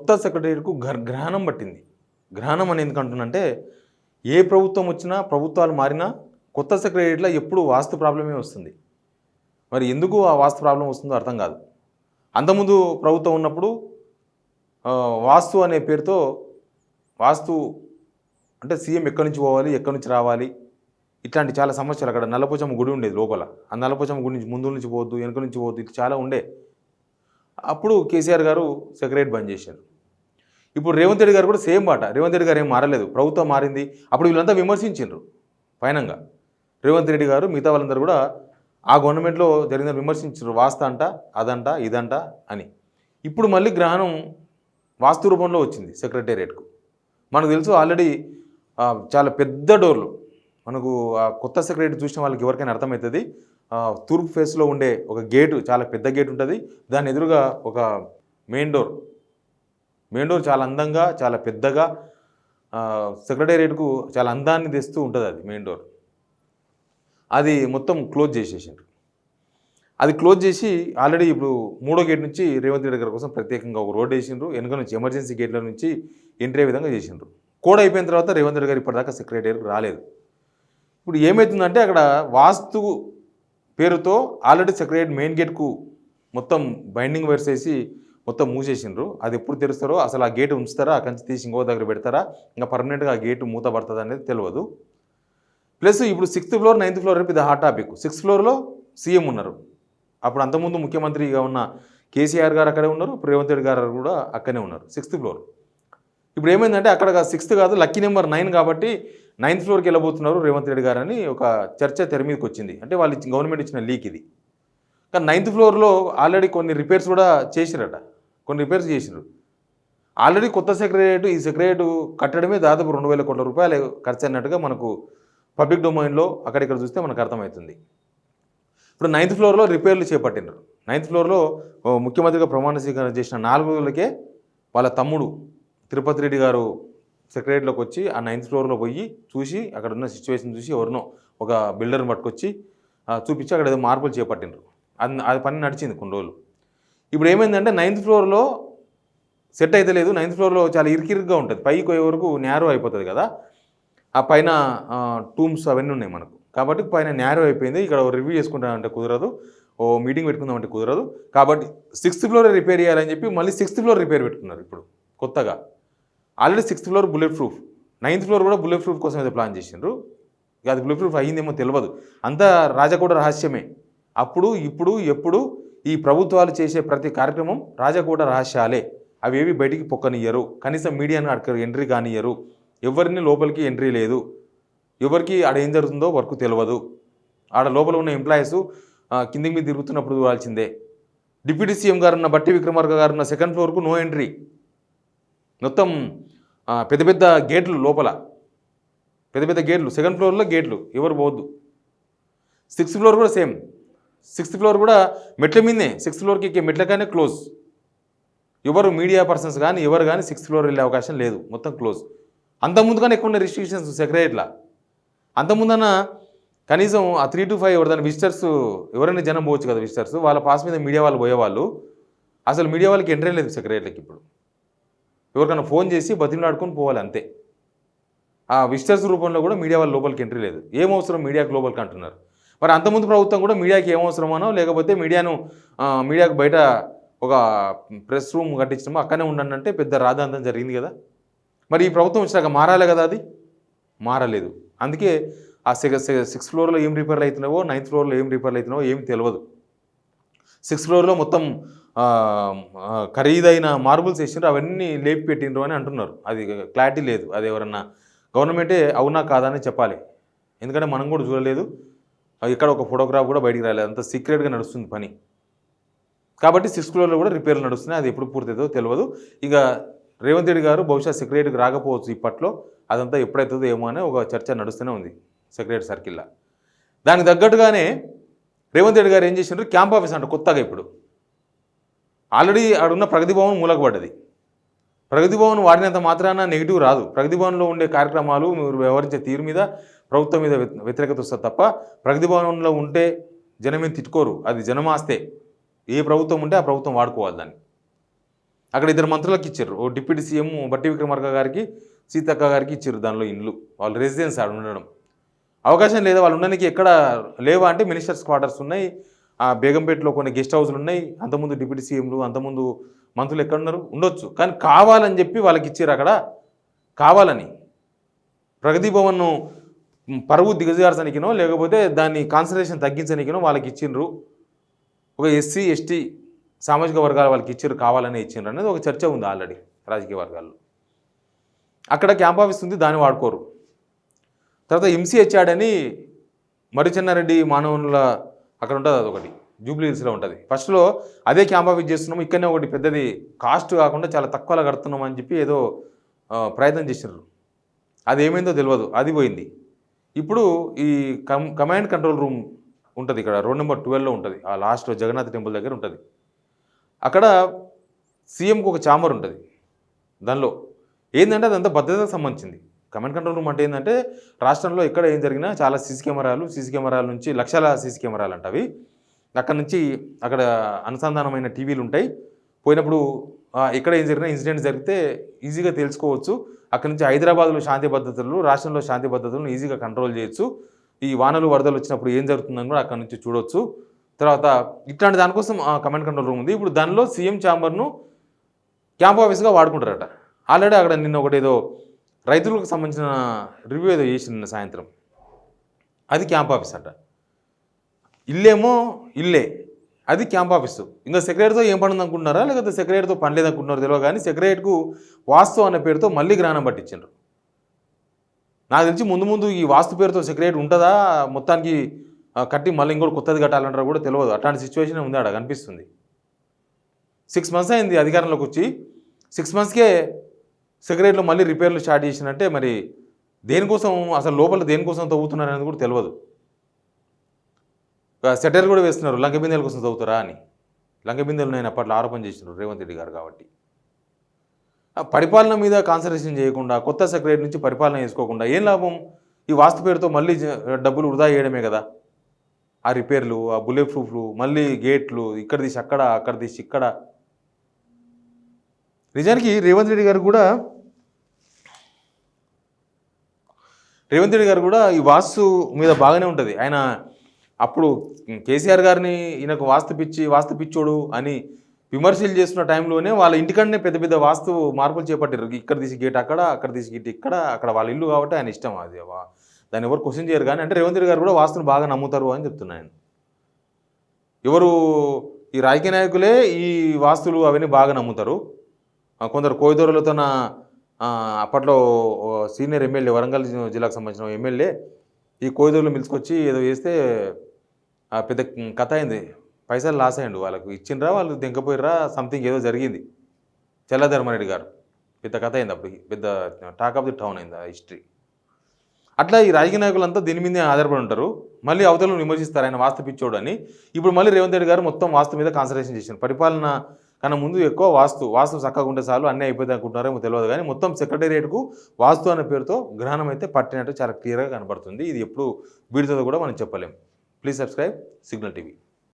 కొత్త సెక్రటరీకు గ్రహణం పట్టింది. గ్రహణం అని ఎందుకంటున్నంటే ఏ ప్రభుత్వం వచ్చినా ప్రభుత్వాలు మారినా కొత్త సెక్రటరీలో ఎప్పుడు వాస్తు ప్రాబ్లమే వస్తుంది. మరి ఎందుకు ఆ వాస్తు ప్రాబ్లం వస్తుందో అర్థం కాదు. అంతకుముందు ప్రభుత్వం ఉన్నప్పుడు వాస్తు అనే పేరుతో వాస్తు అంటే సీఎం ఎక్కడి నుంచి పోవాలి, ఎక్కడి నుంచి రావాలి, ఇట్లాంటి చాలా సమస్యలు. అక్కడ నల్లపోచమ్మ గుడి ఉండేది లోపల. ఆ నల్లపోచమ్మ గుడి నుంచి ముందు నుంచి పోవద్దు, వెనుక నుంచి పోవద్దు, ఇట్లా చాలా ఉండే. అప్పుడు కేసీఆర్ గారు సెక్రటరీ బంద్ చేశారు. ఇప్పుడు రేవంత్ రెడ్డి గారు కూడా సేమ్ బాట. రేవంత్ రెడ్డి గారు ఏం మారలేదు, ప్రభుత్వం మారింది. అప్పుడు వీళ్ళంతా విమర్శించారు ఫైనంగా. రేవంత్ రెడ్డి గారు మిగతా వాళ్ళందరూ కూడా ఆ గవర్నమెంట్లో జరిగిన విమర్శించారు, వాస్తు అంట, అదంట, ఇదంట అని. ఇప్పుడు మళ్ళీ గ్రహణం వాస్తు రూపంలో వచ్చింది సెక్రటేరియట్కు. మనకు తెలుసు ఆల్రెడీ చాలా పెద్ద డోర్లు. మనకు కొత్త సెక్రటరీ చూసిన వాళ్ళకి ఎవరికైనా అర్థమవుతుంది. తూర్పు ఫేస్లో ఉండే ఒక గేటు, చాలా పెద్ద గేట్ ఉంటుంది. దాని ఎదురుగా ఒక మెయిన్ డోర్ చాలా అందంగా, చాలా పెద్దగా సెక్రటేరియట్కు చాలా అందాన్ని తెస్తూ ఉంటుంది. అది మెయిన్ డోర్. అది మొత్తం క్లోజ్ చేసేసిండ్రు. అది క్లోజ్ చేసి ఆల్రెడీ ఇప్పుడు 3వ గేట్ నుంచి రేవంత్ రెడ్డి గారి కోసం ప్రత్యేకంగా ఒక రోడ్ వేసిండ్రు. వెనుక నుంచి ఎమర్జెన్సీ గేట్ల నుంచి ఎంట్రీ విధంగా చేసిండ్రు. కోడ్ అయిపోయిన తర్వాత రేవంత్ రెడ్డి గారు ఇప్పటిదాకా సెక్రటేరియట్కి రాలేదు. ఇప్పుడు ఏమవుతుందంటే అక్కడ వాస్తు పేరుతో ఆల్రెడీ సెక్రటేరియట్ మెయిన్ గేట్కు మొత్తం బైండింగ్ వైర్స్ వేసి మొత్తం మూసేసిండ్రు. అది ఎప్పుడు తెరుస్తారో, అసలు ఆ గేటు ఉంచుతారా, అక్కడి నుంచి తీసి ఇంకో దగ్గర పెడతారా, ఇంకా పర్మనెంట్గా ఆ గేటు మూత పడుతుంది అనేది తెలియదు. ప్లస్ ఇప్పుడు 6th ఫ్లోర్ 9th ఫ్లోర్ పెద్ద హాట్ టాపిక్. 6th ఫ్లోర్లో సీఎం ఉన్నారు. అప్పుడు అంతకుముందు ముఖ్యమంత్రిగా ఉన్న కేసీఆర్ గారు అక్కడే ఉన్నారు, రేవంత్ రెడ్డి గారు కూడా అక్కడే ఉన్నారు 6th ఫ్లోర్. ఇప్పుడు ఏమైందంటే అక్కడ 6th కాదు, లక్కీ నెంబర్ 9 కాబట్టి 9th ఫ్లోర్కి వెళ్ళబోతున్నారు రేవంత్ రెడ్డి గారు అని ఒక చర్చ తెర మీదకి వచ్చింది. అంటే వాళ్ళు గవర్నమెంట్ ఇచ్చిన లీక్ ఇది. కానీ 9th ఫ్లోర్లో ఆల్రెడీ కొన్ని రిపేర్స్ కూడా చేసిరట. కొన్ని రిపేర్స్ చేసినారు. ఆల్రెడీ కొత్త సెక్రటేరియట్, ఈ సెక్రటేరియట్ కట్టడమే దాదాపు 2,000 కోట్ల రూపాయలు ఖర్చు అన్నట్టుగా మనకు పబ్లిక్ డొమైన్లో అక్కడిక్కడ చూస్తే మనకు అర్థమవుతుంది. ఇప్పుడు 9th ఫ్లోర్లో రిపేర్లు చేపట్టినారు. 9th ఫ్లోర్లో ముఖ్యమంత్రిగా ప్రమాణ స్వీకారం చేసిన 4 రోజులకే వాళ్ళ తమ్ముడు తిరుపతి రెడ్డి గారు సెక్రటరీలోకి వచ్చి ఆ 9th ఫ్లోర్లో పోయి చూసి అక్కడ ఉన్న సిచ్యువేషన్ చూసి ఎవరినో ఒక బిల్డర్ని పట్టుకొచ్చి చూపించి అక్కడ ఏదో మార్పులు చేపట్టినారు. అది పని నడిచింది కొన్ని రోజులు. ఇప్పుడు ఏమైందంటే 9th ఫ్లోర్లో సెట్ అయితే లేదు. 9th ఫ్లోర్లో చాలా ఇరికిరిగ్గా ఉంటుంది. పైకి పోయే వరకు నేరో అయిపోతుంది కదా. ఆ పైన టూమ్స్ అవన్నీ ఉన్నాయి మనకు. కాబట్టి పైన నేరో అయిపోయింది. ఇక్కడ రివ్యూ చేసుకుంటామంటే కుదరదు, ఓ మీటింగ్ పెట్టుకుందామంటే కుదరదు. కాబట్టి 6th ఫ్లోర్ రిపేర్ చేయాలని చెప్పి మళ్ళీ 6th ఫ్లోర్ రిపేర్ పెట్టుకున్నారు. ఇప్పుడు కొత్తగా already 6th floor bullet proof, 9th floor కూడా బుల్లెట్ ప్రూఫ్ కోసం అయితే ప్లాన్ చేసిండ్రు. ఇక అది బుల్లెట్ ప్రూఫ్ అయ్యిందేమో తెలియదు. అంతా రాజకోట రహస్యమే. అప్పుడు ఇప్పుడు ఎప్పుడు ఈ ప్రభుత్వాలు చేసే ప్రతి కార్యక్రమం రాజకోట రహస్యాలే. అవేవి బయటికి పొక్కనియ్యరు. కనీసం మీడియాను అక్కడ ఎంట్రీ కానియ్యరు. ఎవరిని లోపలికి ఎంట్రీ లేదు. ఎవరికి ఆడ ఏం జరుగుతుందో వర్క్ తెలియదు. ఆడ లోపల ఉన్న ఎంప్లాయీస్ కిందికి మీద తిరుగుతున్నప్పుడు చూడాల్సిందే. డిప్యూటీ సీఎం గారు ఉన్న బట్టి విక్రమార్క గారు ఉన్న 2nd ఫ్లోర్కు నో ఎంట్రీ. మొత్తం పెద్ద పెద్ద గేట్లు లోపల, పెద్ద పెద్ద గేట్లు. 2nd ఫ్లోర్లో గేట్లు, ఎవరు పోవద్దు. 6th ఫ్లోర్ కూడా సేమ్. 6th ఫ్లోర్ కూడా మెట్ల మీదనే, 6th ఫ్లోర్కి ఎక్కే మెట్లకానే క్లోజ్. ఎవరు మీడియా పర్సన్స్ కానీ ఎవరు కానీ 6th ఫ్లోర్ వెళ్ళే అవకాశం లేదు, మొత్తం క్లోజ్. అంతకుముందుగానే ఎక్కువ ఉన్న రిస్ట్రిక్షన్స్ సెక్రటరీలో. అంతకుముందన్న కనీసం ఆ 3 to 5 ఎవరిదైనా విజిటర్స్, ఎవరైనా జనం పోవచ్చు కదా విజిటర్స్, వాళ్ళ పాస్ మీద మీడియా వాళ్ళు పోయేవాళ్ళు. అసలు మీడియా వాళ్ళకి ఎంట్రీ లేదు సెక్రటరీలకి. ఇప్పుడు ఎవరికైనా ఫోన్ చేసి బతిమలాడుకొని పోవాలి అంతే. ఆ విజిటర్స్ రూపంలో కూడా మీడియా వాళ్ళ లోపలికి ఎంట్రీ లేదు. ఏం అవసరం మీడియాకి లోపలికి అంటున్నారు. మరి అంతకుముందు ప్రభుత్వం కూడా మీడియాకి ఏం అవసరమానో, లేకపోతే మీడియాకు బయట ఒక ప్రెస్ రూమ్ కట్టించడమో అక్కడనే ఉండండి అంటే పెద్ద రాద్ధాంతం జరిగింది కదా. మరి ఈ ప్రభుత్వం వచ్చినాక మారాలి కదా, అది మారలేదు. అందుకే ఆ 6th ఫ్లోర్లో ఏం రిపేర్లు అవుతున్నావో, 9th ఫ్లోర్లో ఏం రిపేర్లు అవుతున్నావో ఏమి తెలియదు. 6th ఫ్లోర్లో మొత్తం ఖరీదైన మార్బుల్స్ వేసిండ్రు, అవన్నీ లేపి పెట్టిండ్రు అని అంటున్నారు. అది క్లారిటీ లేదు. అది ఎవరన్నా గవర్నమెంటే అవునా కాదా అని చెప్పాలి. ఎందుకంటే మనం కూడా చూడలేదు, ఇక్కడ ఒక ఫోటోగ్రాఫ్ కూడా బయటికి రాలేదు. అంత సీక్రెట్గా నడుస్తుంది పని. కాబట్టి 6th ఫ్లోర్లో కూడా రిపేర్లు నడుస్తున్నాయి. అది ఎప్పుడు పూర్తవుతుందో తెలియదు. ఇక రేవంత్ రెడ్డి గారు బహుశా సెక్రటరీకి రాకపోవచ్చు ఇప్పట్లో. అదంతా ఎప్పుడవుతుందో ఏమో అని ఒక చర్చ నడుస్తూనే ఉంది సెక్రటరీ సర్కిల్లో. దానికి తగ్గట్టుగానే రేవంత్ రెడ్డి గారు ఏం చేసిండ్రు, క్యాంప్ ఆఫీస్ అంట కొత్తగా. ఇప్పుడు ఆల్రెడీ ఆడున్న ప్రగతి భవన్ మూలకపడ్డది. ప్రగతి భవన్ వాడినంత మాత్రాన నెగిటివ్ రాదు. ప్రగతి భవన్లో ఉండే కార్యక్రమాలు, మీరు వ్యవహరించే తీరు మీద ప్రభుత్వం మీద వ్యతిరేకత వస్తుంది తప్ప, ప్రగతి భవన్లో ఉంటే జనం ఏం తిట్టుకోరు. అది జనమాస్తే. ఏ ప్రభుత్వం ఉంటే ఆ ప్రభుత్వం వాడుకోవాలి దాన్ని. అక్కడ 2 మంత్రులకు ఇచ్చారు. ఓ డిప్యూటీ సీఎం బట్టి విక్రమార్క గారికి, సీతక్క గారికి ఇచ్చారు దానిలో ఇండ్లు. వాళ్ళు రెసిడెన్స్ ఆడ ఉండడం. అవకాశం లేదా వాళ్ళు ఉండడానికి ఎక్కడ లేవా అంటే మినిస్టర్స్ క్వార్టర్స్ ఉన్నాయి. బేగంపేటలో కొన్ని గెస్ట్ హౌస్లు ఉన్నాయి. అంతకుముందు డిప్యూటీ సీఎంలు, అంతకుముందు మంత్రులు ఎక్కడున్నారు ఉండొచ్చు. కానీ కావాలని చెప్పి వాళ్ళకి ఇచ్చారు అక్కడ. కావాలని ప్రగతి భవన్ను పరువు దిగజార్చనికినో లేకపోతే దాన్ని కాన్సన్ట్రేషన్ తగ్గించనికినో వాళ్ళకి ఇచ్చిండ్రు. ఒక ఎస్సీ ఎస్టీ సామాజిక వర్గాల వాళ్ళకి ఇచ్చారు, కావాలనే ఇచ్చిండ్రు అనేది ఒక చర్చ ఉంది ఆల్రెడీ రాజకీయ వర్గాల్లో. అక్కడ క్యాంప్ ఆఫీస్ ఉంది, దాన్ని వాడుకోరు. తర్వాత ఎంసీహెచ్ఆడ్ అని మర్రిచెన్నారెడ్డి మానవుల అక్కడ ఉంటుంది, అదొకటి జూబ్లీ హిల్స్లో ఉంటుంది. ఫస్ట్లో అదే క్యాంప్ ఆఫీస్ చేస్తున్నాము, ఇక్కడనే ఒకటి పెద్దది కాస్ట్ కాకుండా చాలా తక్కువలో కడుతున్నాం అని చెప్పి ఏదో ప్రయత్నం చేసినారు. అది ఏమైందో తెలియదు, అది పోయింది. ఇప్పుడు ఈ కమాండ్ కంట్రోల్ రూమ్ ఉంటుంది ఇక్కడ రోడ్ నెంబర్ 12లో ఉంటుంది. ఆ లాస్ట్లో జగన్నాథ్ టెంపుల్ దగ్గర ఉంటుంది. అక్కడ సీఎంకి ఒక ఛాంబర్ ఉంటుంది. దానిలో ఏంటంటే అదంతా భద్రతకు సంబంధించింది. కమాండ్ కంట్రోల్ రూమ్ అంటే ఏంటంటే రాష్ట్రంలో ఎక్కడ ఏం జరిగినా చాలా సీసీ కెమెరాల నుంచి లక్షల సీసీ కెమెరాలు అంటవి. అక్కడ నుంచి అక్కడ అనుసంధానమైన టీవీలు ఉంటాయి. పోయినప్పుడు ఎక్కడ ఏం జరిగినా ఇన్సిడెంట్ జరిగితే ఈజీగా తెలుసుకోవచ్చు. అక్కడ నుంచి హైదరాబాద్లో శాంతి భద్రతలు, రాష్ట్రంలో శాంతి భద్రతలను ఈజీగా కంట్రోల్ చేయొచ్చు. ఈ వానలు వరదలు వచ్చినప్పుడు ఏం జరుగుతుందని కూడా అక్కడ నుంచి చూడవచ్చు. తర్వాత ఇట్లాంటి దానికోసం కమాండ్ కంట్రోల్ రూమ్ ఉంది. ఇప్పుడు దానిలో సీఎం ఛాంబర్ను క్యాంప్ ఆఫీస్గా వాడుకుంటారట. ఆల్రెడీ అక్కడ నిన్న ఒకటి ఏదో రైతులకు సంబంధించిన రివ్యూ ఏదో చేసి నిన్న సాయంత్రం, అది క్యాంప్ ఆఫీస్ అట. ఇల్లేమో ఇల్లే, అది క్యాంప్ ఆఫీసు. ఇంకా సెక్రటరీతో ఏం పని అనుకుంటున్నారా లేకపోతే సెక్రటరీతో పని లేదనుకుంటున్నారో తెలియదు. కానీ సెక్రటరీకు వాస్తు అనే పేరుతో మళ్ళీ జ్ఞానం పట్టించారు. నాకు తెలిసి ముందు ఈ వాస్తు పేరుతో సెక్రటరీ ఉంటుందా, మొత్తానికి కట్టి మళ్ళీ ఇంకోటి కొత్తది కట్టాలంటారో కూడా తెలియదు. అట్లాంటి సిచ్యువేషన్ ఉంది ఆడ కనిపిస్తుంది. 6 months అయింది అధికారంలోకి వచ్చి. 6 monthsకే సెక్రటరీలో మళ్ళీ రిపేర్లు స్టార్ట్ చేసినట్టే. మరి దేనికోసం అసలు లోపల దేనికోసం తవ్వుతున్నారు అనేది కూడా తెలియదు. సెటర్ కూడా వేస్తున్నారు, లంకబిందెల కోసం తవ్వుతారా అని. లంకబిందెలు నేను అప్పట్లో ఆరోపణ చేసినారు రేవంత్ రెడ్డి గారు. కాబట్టి పరిపాలన మీద కాన్సన్ట్రేషన్ చేయకుండా, కొత్త సెక్రటరీ నుంచి పరిపాలన చేసుకోకుండా ఏం లాభం? ఈ వాస్తు పేరుతో మళ్ళీ డబ్బులు వృధా చేయడమే కదా. ఆ రిపేర్లు, ఆ బుల్లెట్ ప్రూఫ్లు, మళ్ళీ గేట్లు, ఇక్కడ తీసి అక్కడ, అక్కడ తీసి ఇక్కడ. నిజానికి రేవంత్ రెడ్డి గారు కూడా ఈ వాస్తు మీద బాగానే ఉంటుంది. ఆయన అప్పుడు కేసీఆర్ గారిని ఈయనకు వాస్తు పిచ్చోడు అని విమర్శలు చేస్తున్న టైంలోనే వాళ్ళ ఇంటికన్నా పెద్ద పెద్ద వాస్తు మార్పులు చేపట్టారు. ఇక్కడ తీసి గేట్ అక్కడ, అక్కడ తీసి గేట్ ఇక్కడ, అక్కడ వాళ్ళ ఇల్లు కాబట్టి ఆయన ఇష్టం. అది దాన్ని ఎవరు క్వశ్చన్ చేయరు. కానీ అంటే రేవంత్ రెడ్డి గారు కూడా వాస్తుని బాగా నమ్ముతారు అని చెప్తున్నాను. ఎవరు ఈ రాజకీయ నాయకులే ఈ వాస్తులు అవన్నీ బాగా నమ్ముతారు. కొందరు కోయిదూరులతో అప్పట్లో సీనియర్ ఎమ్మెల్యే, వరంగల్ జిల్లాకు సంబంధించిన ఎమ్మెల్యే ఈ కోయిదూరులో పిలుచుకొచ్చి ఏదో చేస్తే పెద్ద కథ అయింది. పైసలు లాస్ అయ్యండు. వాళ్ళకు ఇచ్చిండ్రా, వాళ్ళు దింకపోయిర్రా, సంథింగ్ ఏదో జరిగింది. చెల్లధర్మారెడ్డి గారు పెద్ద కథ అయింది. అప్పుడు పెద్ద టాక్ ఆఫ్ ది టౌన్ అయింది ఆ హిస్టరీ. అట్లా ఈ రాజకీయ నాయకులంతా దీని మీదే ఆధారపడి ఉంటారు. మళ్ళీ అవతలను విమర్శిస్తారు ఆయన వాస్తు పిచ్చోడు అని. ఇప్పుడు మళ్ళీ రేవంత్ రెడ్డి గారు మొత్తం వాస్తు మీద కాన్సన్ట్రేషన్ చేశారు. పరిపాలన కన్నా ముందు ఎక్కువ వాస్తు చక్కగా ఉంటే చాలు అన్నీ అయిపోయింది అనుకుంటున్నారేమో తెలియదు. కానీ మొత్తం సెక్రటేరియట్కు వాస్తు అనే పేరుతో గ్రహణం అయితే పట్టినట్టు చాలా క్లియర్గా కనబడుతుంది. ఇది ఎప్పుడు వీడితో కూడా మనం చెప్పలేము. Please subscribe signal TV.